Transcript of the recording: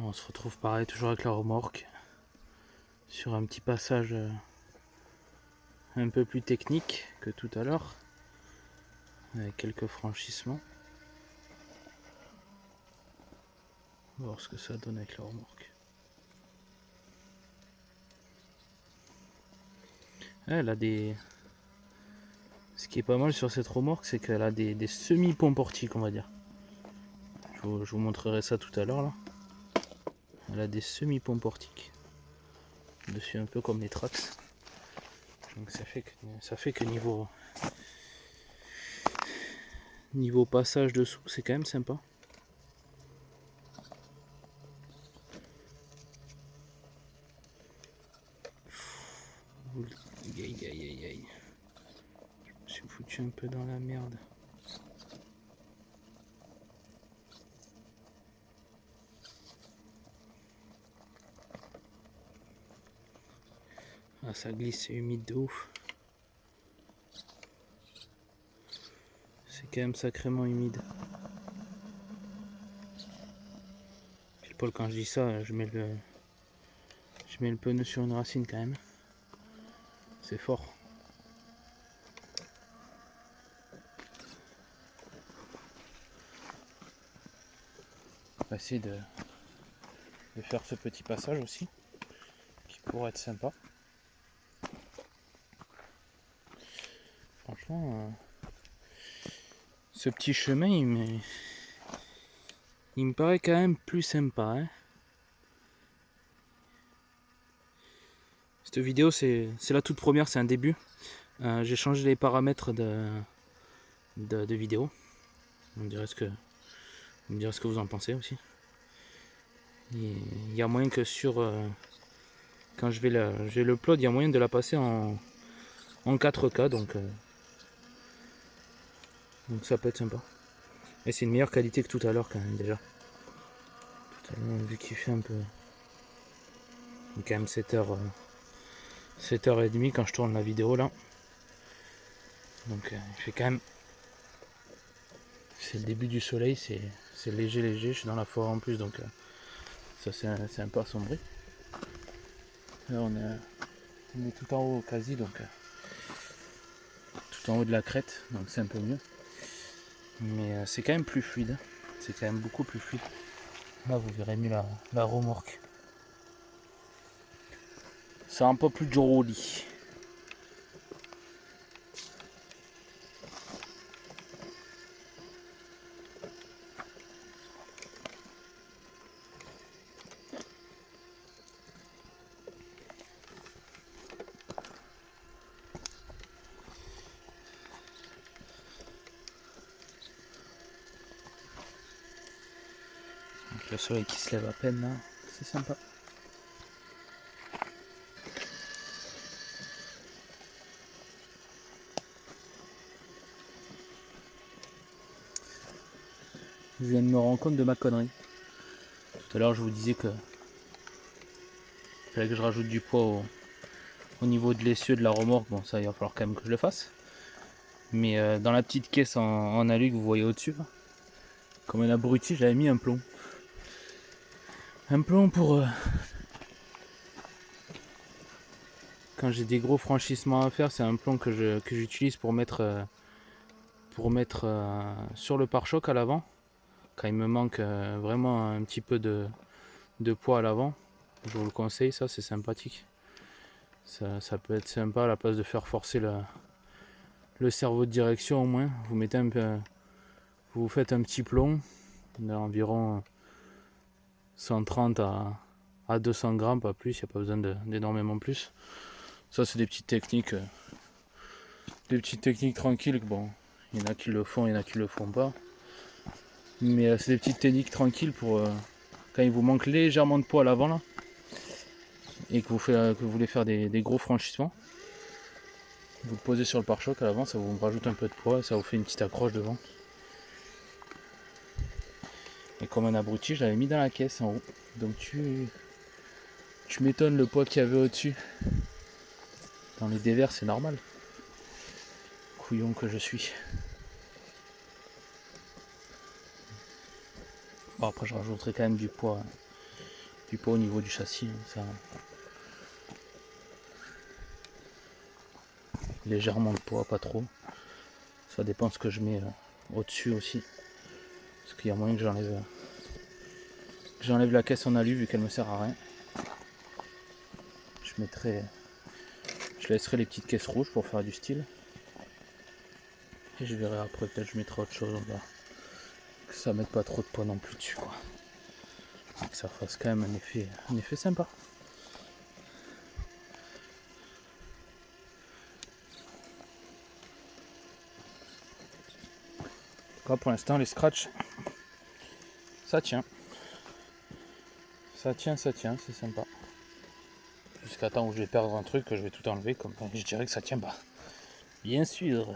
On se retrouve pareil, toujours avec la remorque, sur un petit passage un peu plus technique que tout à l'heure, avec quelques franchissements. On va voir ce que ça donne avec la remorque. Elle a des... Ce qui est pas mal sur cette remorque, c'est qu'elle a des semi-ponts portiques, on va dire. Je vous montrerai ça tout à l'heure là. Elle a des semi-ponts portiques. Dessus un peu comme les Trax. Donc ça fait que niveau passage dessous, c'est quand même sympa. Aïe aïe aïe aïe. Je me suis foutu un peu dans la merde. Ah, ça glisse, c'est humide de ouf. C'est quand même sacrément humide. Pile poil quand je dis ça, je mets le pneu sur une racine quand même. C'est fort. On va essayer de faire ce petit passage aussi, qui pourrait être sympa. Franchement, ce petit chemin, il me paraît quand même plus sympa. Hein. Cette vidéo, c'est la toute première, c'est un début. J'ai changé les paramètres de vidéo. Vous me direz ce que vous en pensez aussi. Il y a moyen que quand je vais l'upload, il y a moyen de la passer en 4K, donc ça peut être sympa. Et c'est une meilleure qualité que tout à l'heure quand même déjà. Tout à l'heure, vu qu'il fait un peu... quand même 7h30 quand je tourne la vidéo là. Donc il fait quand même... C'est le début du soleil, c'est léger, je suis dans la forêt en plus, donc ça c'est un peu assombri. Là on est tout en haut quasi, donc tout en haut de la crête, donc c'est un peu mieux. Mais c'est quand même plus fluide, c'est quand même beaucoup plus fluide. Là vous verrez mieux la remorque. C'est un peu plus joli. Le soleil qui se lève à peine là, c'est sympa. Je viens de me rendre compte de ma connerie. Tout à l'heure je vous disais que fallait que je rajoute du poids au niveau de l'essieu de la remorque. Bon, ça il va falloir quand même que je le fasse. Mais dans la petite caisse en alu que vous voyez au-dessus, comme un abruti, j'avais mis un plomb. Un plomb pour quand j'ai des gros franchissements à faire, c'est un plomb que j'utilise pour mettre sur le pare-choc à l'avant. Quand il me manque vraiment un petit peu de poids à l'avant, je vous le conseille, ça c'est sympathique. Ça peut être sympa à la place de faire forcer le cerveau de direction au moins. Vous mettez vous faites un petit plomb d'environ 130 à 200 grammes, pas plus, il n'y a pas besoin d'énormément plus. Ça c'est des petites techniques tranquilles. Bon, il y en a qui le font, il y en a qui le font pas. Mais c'est des petites techniques tranquilles pour quand il vous manque légèrement de poids à l'avant là, et que vous voulez faire des gros franchissements. Vous le posez sur le pare-choc à l'avant, ça vous rajoute un peu de poids, ça vous fait une petite accroche devant. Et comme un abruti, je l'avais mis dans la caisse en haut. Donc tu m'étonnes le poids qu'il y avait au-dessus. Dans les dévers, c'est normal. Couillon que je suis. Bon, après je rajouterai quand même du poids du poids au niveau du châssis. Ça... légèrement de poids, pas trop. Ça dépend ce que je mets au-dessus aussi. Parce qu'il y a moyen que j'enlève la caisse en alu vu qu'elle me sert à rien. Je laisserai les petites caisses rouges pour faire du style. Et je verrai après, peut-être je mettrai autre chose. Là. Que ça mette pas trop de poids non plus dessus. Quoi. Et que ça fasse quand même un effet sympa. Là, pour l'instant, les scratchs, ça tient. Ça tient, c'est sympa. Jusqu'à temps où je vais perdre un truc, que je vais tout enlever, comme je dirais que ça tient pas. Bien sûr.